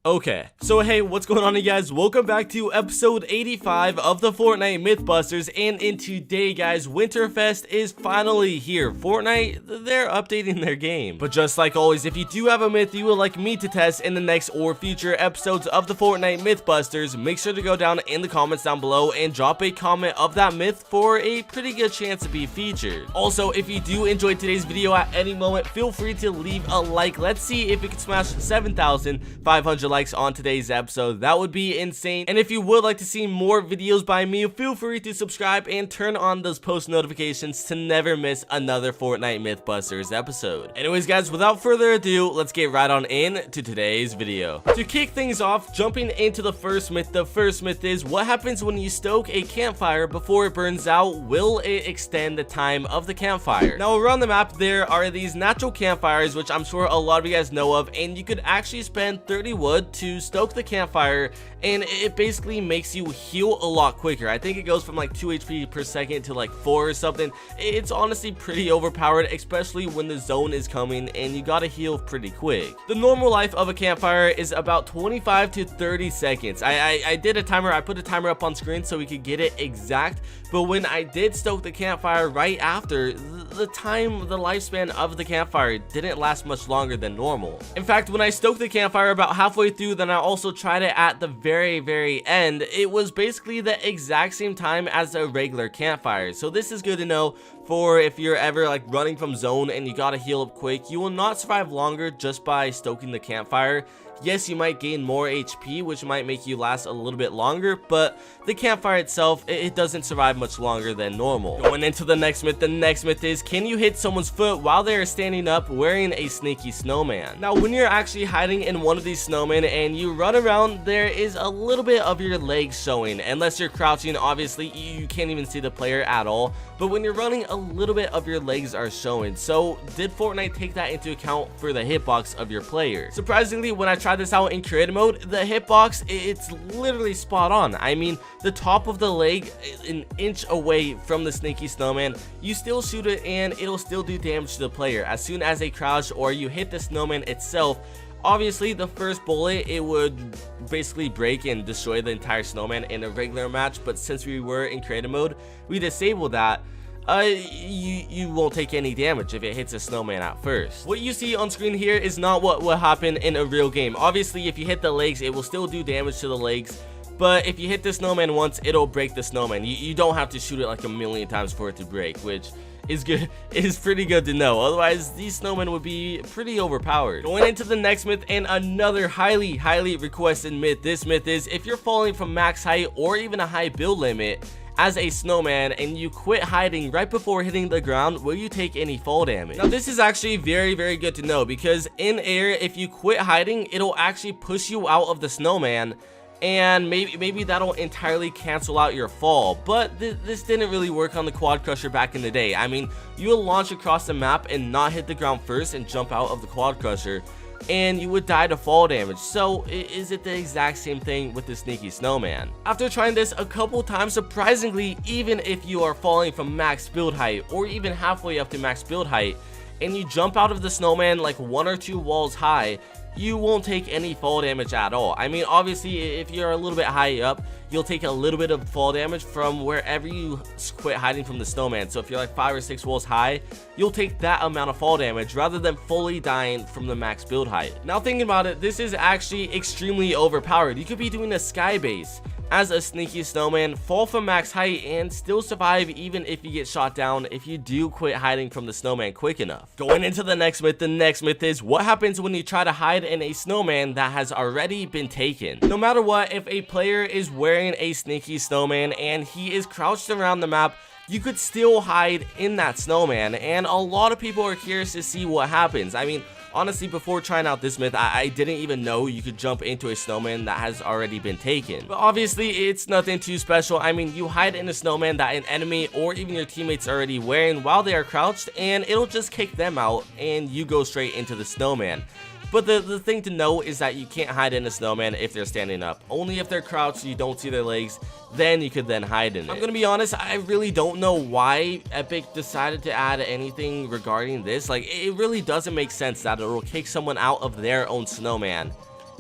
Okay, so hey, what's going on, you guys? Welcome back to episode 85 of the Fortnite Mythbusters, and in today, guys, Winterfest is finally here. Fortnite, they're updating their game. But just like always, if you do have a myth you would like me to test in the next or future episodes of the Fortnite Mythbusters, make sure to go down in the comments down below and drop a comment of that myth for a pretty good chance to be featured. Also, if you do enjoy today's video at any moment, feel free to leave a like. Let's see if we can smash 7,500 likes on today's episode. That would be insane. And if you would like to see more videos by me, feel free to subscribe and turn on those post notifications to never miss another Fortnite Mythbusters episode. Anyways, guys, without further ado, let's get right on in to today's video. To kick things off, jumping into the first myth is, what happens when you stoke a campfire before it burns out? Will it extend the time of the campfire? Now, around the map there are these natural campfires, which I'm sure a lot of you guys know of, and you could actually spend 30 wood to stoke the campfire, and it basically makes you heal a lot quicker. I think it goes from like 2 HP per second to like 4 or something. It's honestly pretty overpowered, especially when the zone is coming and you gotta heal pretty quick. The normal life of a campfire is about 25 to 30 seconds. I did a timer. I put a timer up on screen so we could get it exact, but when I did stoke the campfire right after, the lifespan of the campfire didn't last much longer than normal. In fact, when I stoked the campfire about halfway through, then I also tried it at the very end, it was basically the exact same time as a regular campfire. So this is good to know for if you're ever like running from zone and you gotta heal up quick. You will not survive longer just by stoking the campfire. Yes, you might gain more HP, which might make you last a little bit longer, but the campfire itself, it doesn't survive much longer than normal. Going into the next myth is, can you hit someone's foot while they are standing up wearing a sneaky snowman? Now, when you're actually hiding in one of these snowmen and you run around, there is a little bit of your legs showing. Unless you're crouching, obviously, you can't even see the player at all, but when you're running, a little bit of your legs are showing. So, did Fortnite take that into account for the hitbox of your player? Surprisingly, when I tried this out in creative mode, the hitbox, it's literally spot on. I mean, the top of the leg an inch away from the sneaky snowman, you still shoot it and it'll still do damage to the player. As soon as they crouch or you hit the snowman itself, obviously the first bullet, it would basically break and destroy the entire snowman in a regular match, but since we were in creative mode, we disabled that. You won't take any damage if it hits a snowman at first. What you see on screen here is not what will happen in a real game. Obviously, if you hit the legs, it will still do damage to the legs, but if you hit the snowman once, it'll break the snowman. You don't have to shoot it like a million times for it to break, which is good. It is pretty good to know. Otherwise, these snowmen would be pretty overpowered. Going into the next myth, and another highly requested myth. This myth is, if you're falling from max height or even a high build limit as a snowman and you quit hiding right before hitting the ground, will you take any fall damage? Now, this is actually very good to know, because in air, if you quit hiding, it'll actually push you out of the snowman, and maybe that'll entirely cancel out your fall. But this didn't really work on the quad crusher back in the day. I mean, you'll launch across the map and not hit the ground first and jump out of the quad crusher, and you would die to fall damage. So is it the exact same thing with the sneaky snowman? After trying this a couple times, surprisingly, even if you are falling from max build height or even halfway up to max build height and you jump out of the snowman like 1 or 2 walls high, you won't take any fall damage at all. I mean, obviously, if you're a little bit high up, you'll take a little bit of fall damage from wherever you quit hiding from the snowman. So if you're like 5 or 6 walls high, you'll take that amount of fall damage rather than fully dying from the max build height. Now, thinking about it, this is actually extremely overpowered. You could be doing a sky base as a sneaky snowman, fall from max height, and still survive even if you get shot down if you do quit hiding from the snowman quick enough. Going into the next myth is, what happens when you try to hide in a snowman that has already been taken? No matter what, if a player is wearing a sneaky snowman and he is crouched around the map, you could still hide in that snowman, and a lot of people are curious to see what happens. I mean, honestly, before trying out this myth, I didn't even know you could jump into a snowman that has already been taken. But obviously, it's nothing too special. I mean, you hide in a snowman that an enemy or even your teammates are already wearing while they are crouched, and it'll just kick them out, and you go straight into the snowman. But the thing to know is that you can't hide in a snowman if they're standing up. Only if they're crouched, you don't see their legs, then you could then hide in it. I'm gonna be honest, I really don't know why Epic decided to add anything regarding this. Like, it really doesn't make sense that it'll kick someone out of their own snowman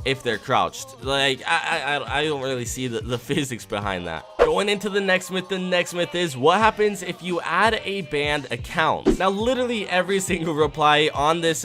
if they're crouched. Like, I don't really see the physics behind that. Going into the next myth is what happens if you add a banned account. Now, literally every single reply on this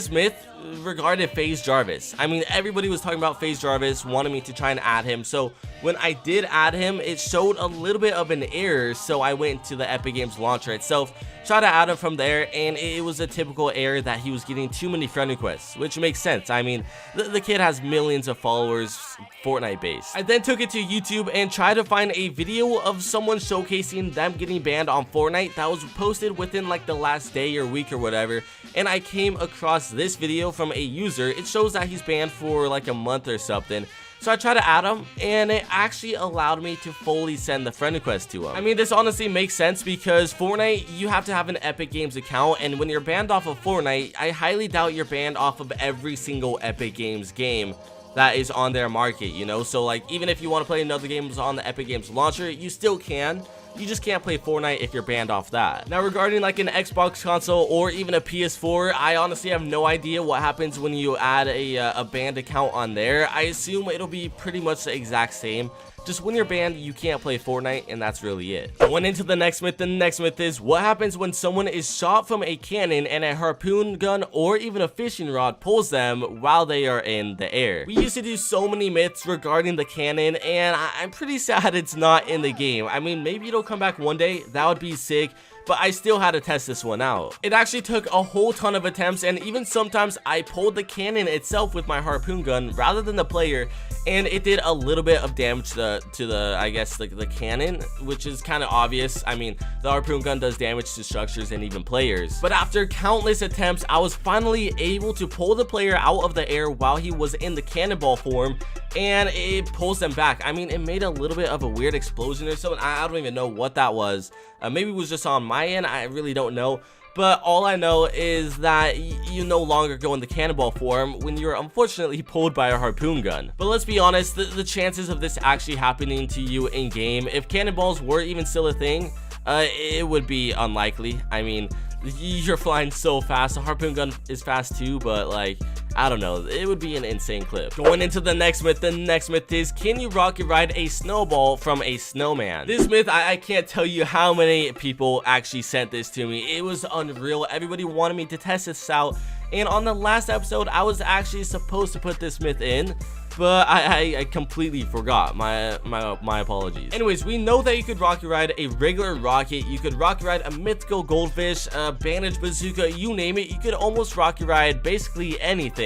myth regarded FaZe Jarvis. I mean, everybody was talking about FaZe Jarvis, wanted me to try and add him. So when I did add him, it showed a little bit of an error. So I went to the Epic Games launcher itself, tried to add him from there, and it was a typical error that he was getting too many friend requests, which makes sense. I mean, the kid has millions of followers, Fortnite based. I then took it to YouTube and tried to find a video of someone showcasing them getting banned on Fortnite that was posted within like the last day or week or whatever, and I came across this video from a user. It shows that he's banned for like a month or something. So I tried to add him, and it actually allowed me to fully send the friend request to him. I mean, this honestly makes sense because Fortnite, you have to have an Epic Games account, and when you're banned off of Fortnite, I highly doubt you're banned off of every single Epic Games game that is on their market, you know? So like, even if you want to play another games on the Epic Games launcher, you still can. You just can't play Fortnite if you're banned off that. Now, regarding like an Xbox console or even a PS4, I honestly have no idea what happens when you add a banned account on there. I assume it'll be pretty much the exact same. Just when you're banned, you can't play Fortnite, and that's really it. Going into the next myth is what happens when someone is shot from a cannon and a harpoon gun or even a fishing rod pulls them while they are in the air. We used to do so many myths regarding the cannon, and I'm pretty sad it's not in the game. I mean, maybe it'll come back one day, that would be sick, but I still had to test this one out. It actually took a whole ton of attempts, and even sometimes I pulled the cannon itself with my harpoon gun rather than the player, and it did a little bit of damage to the I guess the cannon, which is kind of obvious. I mean, the harpoon gun does damage to structures and even players. But after countless attempts, I was finally able to pull the player out of the air while he was in the cannonball form, and it pulls them back. I mean, it made a little bit of a weird explosion or something. I don't even know what that was. Maybe it was just on my end. I really don't know. But all I know is that you no longer go in the cannonball form when you're unfortunately pulled by a harpoon gun. But let's be honest, the chances of this actually happening to you in game, if cannonballs were even still a thing, it would be unlikely. I mean, you're flying so fast. The harpoon gun is fast too, but like, I don't know, it would be an insane clip. Going into the next myth is, can you rocket ride a snowball from a snowman? This myth, I can't tell you how many people actually sent this to me. It was unreal. Everybody wanted me to test this out, and on the last episode, I was actually supposed to put this myth in, but I completely forgot. My apologies. Anyways, we know that you could rocket ride a regular rocket, you could rocket ride a mythical goldfish, a bandage bazooka, you name it. You could almost rocket ride basically anything.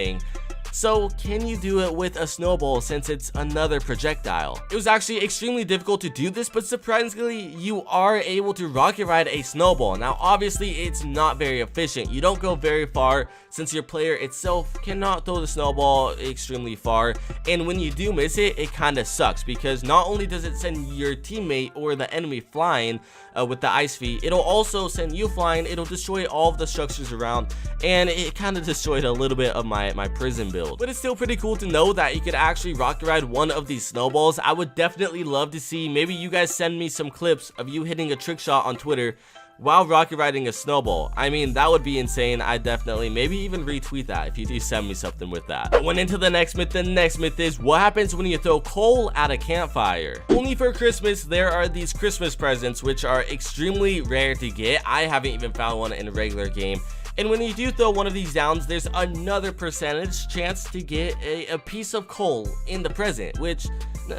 So can you do it with a snowball since it's another projectile? It was actually extremely difficult to do this, but surprisingly, you are able to rocket ride a snowball. Now, obviously, it's not very efficient. You don't go very far since your player itself cannot throw the snowball extremely far. And when you do miss it, it kind of sucks because not only does it send your teammate or the enemy flying with the ice feet, it'll also send you flying. It'll destroy all of the structures around, and it kind of destroyed a little bit of my prison build. But it's still pretty cool to know that you could actually rocket ride one of these snowballs. I would definitely love to see, maybe you guys send me some clips of you hitting a trick shot on Twitter while rocket riding a snowball. I mean, that would be insane. I definitely maybe even retweet that if you do send me something with that. Going into the next myth is what happens when you throw coal at a campfire. Only for Christmas, there are these Christmas presents which are extremely rare to get. I haven't even found one in a regular game. And when you do throw one of these down, there's another percentage chance to get a piece of coal in the present, which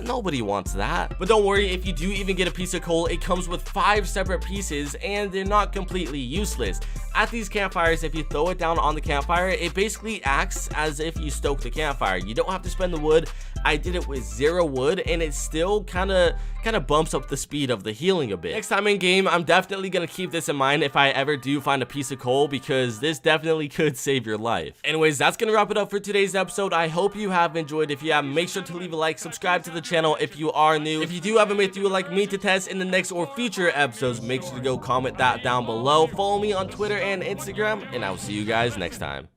nobody wants that. But don't worry, if you do even get a piece of coal, it comes with 5 separate pieces and they're not completely useless. At these campfires, if you throw it down on the campfire, it basically acts as if you stoke the campfire. You don't have to spend the wood. I did it with 0 wood, and it still kind of bumps up the speed of the healing a bit. Next time in game, I'm definitely gonna keep this in mind if I ever do find a piece of coal, because this definitely could save your life. Anyways, that's gonna wrap it up for today's episode. I hope you have enjoyed. If you have, make sure to leave a like, subscribe to the channel if you are new. If you do have a myth you would like me to test in the next or future episodes, make sure to go comment that down below. Follow me on Twitter and Instagram, and I will see you guys next time.